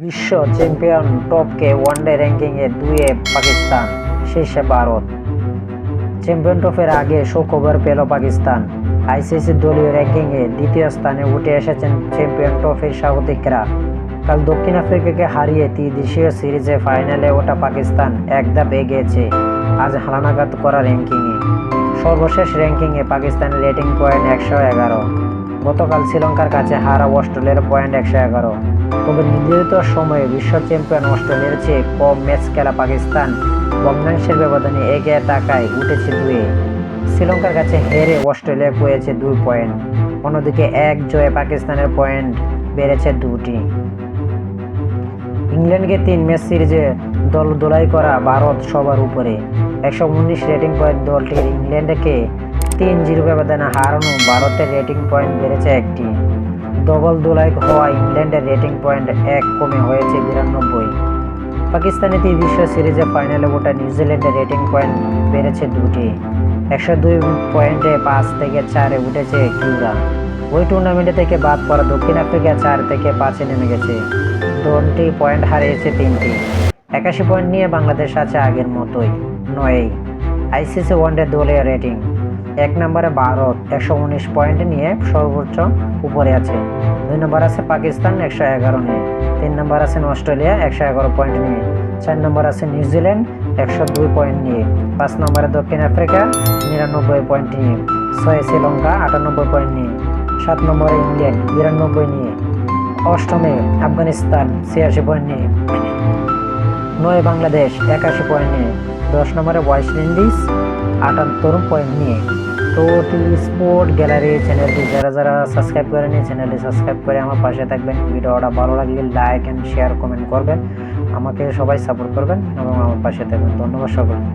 বিশ্ব চ্যাম্পিয়ন টপকে ওয়ানডে র্যাঙ্কিংয়ে 2-এ পাকিস্তান, শীর্ষে ভারত। চ্যাম্পিয়ন ট্রফির আগে সুখবর পেল পাকিস্তান। আইসিসি দলীয় র্যাঙ্কিংয়ে দ্বিতীয় স্থানে উঠে এসেছেন চ্যাম্পিয়ন ট্রফির স্বাগতিকরা। কাল দক্ষিণ আফ্রিকাকে হারিয়ে ত্রিদেশীয় সিরিজে ফাইনালে ওঠা পাকিস্তান এক ধাপ এগিয়েছে আজ হালনাগাদ করা র্যাঙ্কিংয়ে। সর্বশেষ র্যাঙ্কিংয়ে পাকিস্তানের রেটিং পয়েন্ট 111। গতকাল শ্রীলঙ্কার কাছে হারা অস্ট্রেলিয়ার পয়েন্ট 111। তবে নির্ধারিত সময়ে বিশ্ব চ্যাম্পিয়ন অস্ট্রেলিয়ার চেয়ে কম ম্যাচ খেলা পাকিস্তান ভগ্নাংশের ব্যবধানে এগিয়ে থাকায় উঠেছে 2-এ। শ্রীলঙ্কার কাছে হেরে অস্ট্রেলিয়া পেয়েছে 2 পয়েন্ট। অন্যদিকে এক জয়ে পাকিস্তানের পয়েন্ট বেড়েছে 2টি। ইংল্যান্ডকে 3 ম্যাচ সিরিজে দোলাই করা ভারত সবার উপরে। 119 রেটিং পয়েন্ট দলটির। ইংল্যান্ডকে 3-0 ব্যবধানে হারানো ভারতের রেটিং পয়েন্ট বেড়েছে 1টি। ডবল দোলাই হওয়া ইংল্যান্ডের রেটিং পয়েন্ট 1 কমে হয়েছে 92। পাকিস্তানের ত্রিদেশীয় সিরিজে ফাইনালে ওঠা নিউজিল্যান্ডের রেটিং পয়েন্ট বেড়েছে 2টি। 102 পয়েন্টে 5 থেকে 4-এ উঠেছে কিউরা। ওই টুর্নামেন্ট থেকে বাদ পড়া দক্ষিণ আফ্রিকা 4 থেকে 5-এ নেমে গেছে। দলটি পয়েন্ট হারিয়েছে 3টি। 81 পয়েন্ট নিয়ে বাংলাদেশ আছে আগের মতোই 9-এই। আইসিসি ওয়ানডে দলীয় রেটিং 1 নম্বরে ভারত 119 পয়েন্ট নিয়ে সর্বোচ্চ উপরে আছে। 2 নম্বর আছে পাকিস্তান 111 নিয়ে। 3 নম্বর আছেন অস্ট্রেলিয়া 111 পয়েন্ট নিয়ে। 4 নম্বর আছে নিউজিল্যান্ড 102 পয়েন্ট নিয়ে। 5 নম্বরে দক্ষিণ আফ্রিকা 99 পয়েন্ট নিয়ে। 6 শ্রীলঙ্কা 98 পয়েন্ট নিয়ে। 7 নম্বরে ইংল্যান্ড 92 নিয়ে। 8মে আফগানিস্তান 86 পয়েন্ট নিয়ে। 9 বাংলাদেশ 81 পয়েন্ট নিয়ে। 10 নম্বরে ওয়েস্ট ইন্ডিজ 78 পয়েন্ট নিয়ে। তো স্পোর্ট গ্যালারি চ্যানেলটি যারা সাবস্ক্রাইব করেনি চ্যানেলটি সাবস্ক্রাইব করে আমার পাশে থাকবেন। ভিডিওটা ভালো লাগলে লাইক অ্যান্ড শেয়ার কমেন্ট করবেন। আমাকে সবাই সাপোর্ট করবেন এবং আমার পাশে থাকবেন। ধন্যবাদ সকলকে।